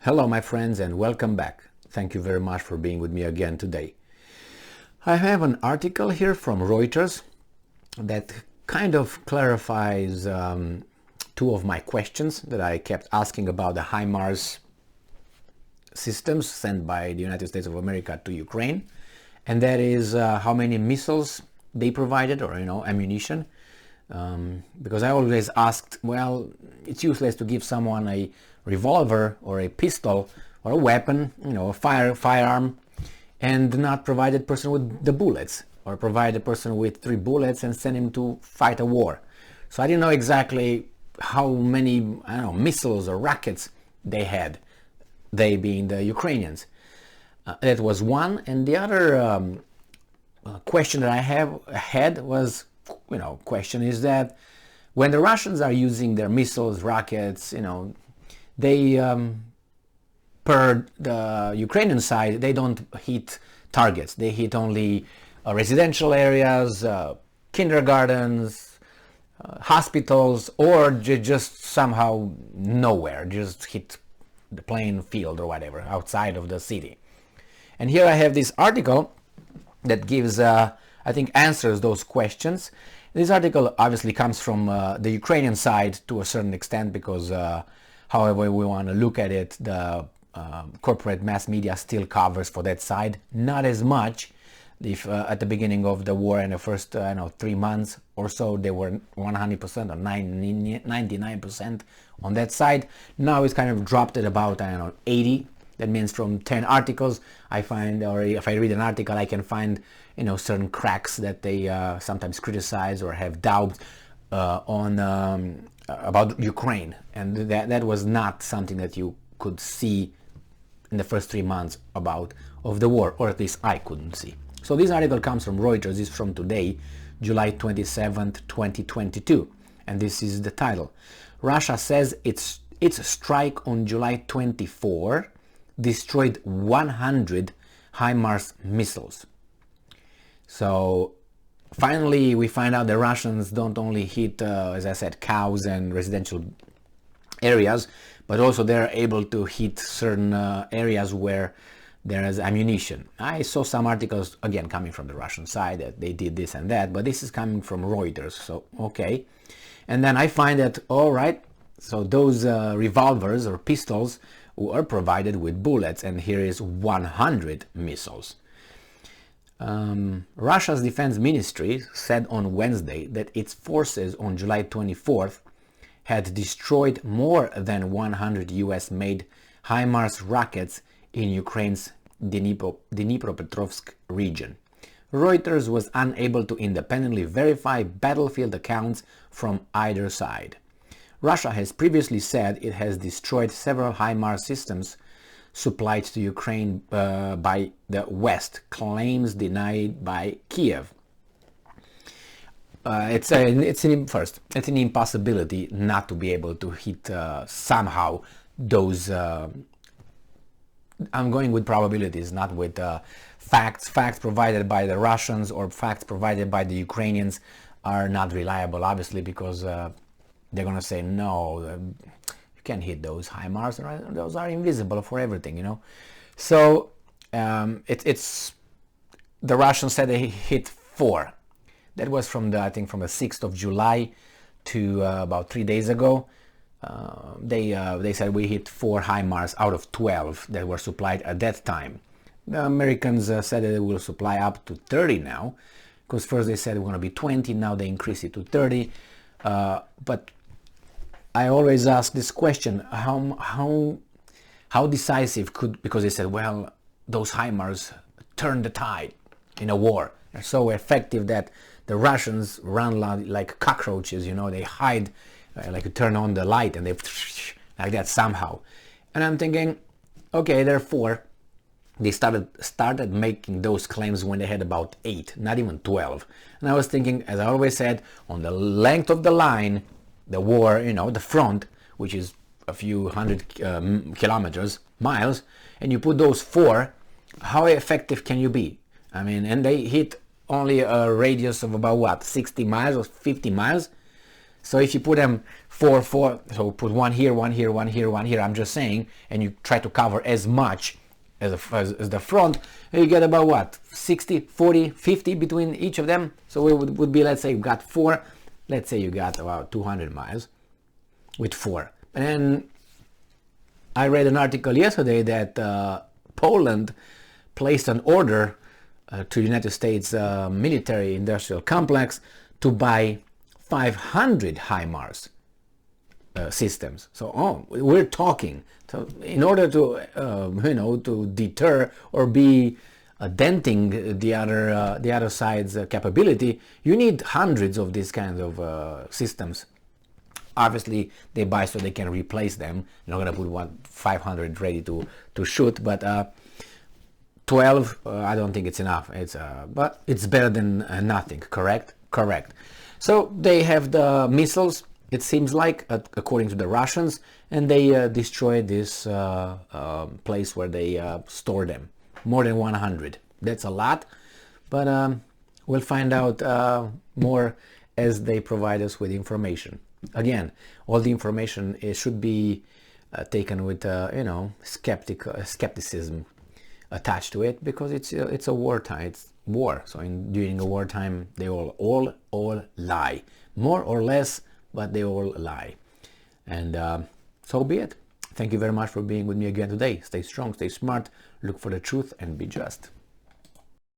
Hello my friends and welcome back. Thank you very much for being with me again today. I have an article here from Reuters that kind of clarifies two of my questions that I kept asking about the HIMARS systems sent by the United States of America to Ukraine, and that is how many missiles they provided, or ammunition. Because I always asked, well, it's useless to give someone a revolver or a pistol or a weapon, a firearm, and not provide that person with the bullets, or provide a person with 3 bullets and send him to fight a war. So I didn't know exactly how many, missiles or rockets they had, they being the Ukrainians. That was one, and the other question that I had was, question is that when the Russians are using their missiles, rockets, they, per the Ukrainian side, they don't hit targets. They hit only residential areas, kindergartens, hospitals, or just somehow nowhere, just hit the plain field or whatever, outside of the city. And here I have this article that gives, I think, answers those questions. This article obviously comes from the Ukrainian side to a certain extent, because however we want to look at it, the corporate mass media still covers for that side. Not as much. If at the beginning of the war in the first 3 months or so, they were 100% or 99% on that side. Now it's kind of dropped at about 80. That means from 10 articles I find, or if I read an article, I can find certain cracks that they sometimes criticize or have doubts on about Ukraine, and that was not something that you could see in the first 3 months of the war, or at least I couldn't see. So this article comes from Reuters. It's from today, July 27th, 2022, and this is the title. Russia says its strike on July 24 destroyed 100 HIMARS missiles. So finally we find out the Russians don't only hit, as I said, cows and residential areas, but also they're able to hit certain areas where there is ammunition. I saw some articles, again, coming from the Russian side, that they did this and that, but this is coming from Reuters, so okay. And then I find that, all right, so those revolvers or pistols were provided with bullets, and here is 100 missiles. Russia's defense ministry said on Wednesday that its forces on July 24th had destroyed more than 100 US-made HIMARS rockets in Ukraine's Dnipropetrovsk region. Reuters was unable to independently verify battlefield accounts from either side. Russia has previously said it has destroyed several HIMARS systems supplied to Ukraine by the West, claims denied by Kiev. It's an impossibility not to be able to hit somehow those. I'm going with probabilities, not with facts. Facts provided by the Russians or facts provided by the Ukrainians are not reliable, obviously, because they're going to say, no, you can't hit those HIMARS, right? Those are invisible for everything, So it's the Russians said they hit 4. That was from the 6th of July to about 3 days ago. They said we hit 4 HIMARS out of 12 that were supplied at that time. The Americans said that they will supply up to 30 now, because first they said we're going to be 20, now they increase it to 30. But I always ask this question: how decisive because they said, well, those HIMARS turn the tide in a war. They're so effective that the Russians run like cockroaches, they hide, like you turn on the light and they like that somehow. And I'm thinking, okay, therefore they started making those claims when they had about 8, not even 12. And I was thinking, as I always said, on the length of the line, the war, the front, which is a few hundred miles, and you put those 4, how effective can you be? I mean, and they hit only a radius of about 60 miles or 50 miles. So if you put them four, so put one here, one here, one here, one here, I'm just saying, and you try to cover as much as the front, you get about what, 60, 40, 50 between each of them. So it would be, let's say you got 4, let's say you got about 200 miles with 4. And then I read an article yesterday that Poland placed an order to the United States military industrial complex to buy 500 HIMARS systems. So we're talking. So in order to to deter or be denting the other side's capability, you need hundreds of these kinds of systems. Obviously, they buy so they can replace them. You're not going to put 500 ready to shoot, but 12, I don't think it's enough. But it's better than nothing. Correct? Correct. So they have the missiles, it seems like, according to the Russians, and they destroyed this place where they store them. More than 100. That's a lot, but we'll find out more as they provide us with information. Again, all the information should be taken with skepticism attached to it, because it's a wartime. It's war. So during a wartime, they all lie, more or less, but they all lie. And so be it. Thank you very much for being with me again today. Stay strong, stay smart, look for the truth, and be just.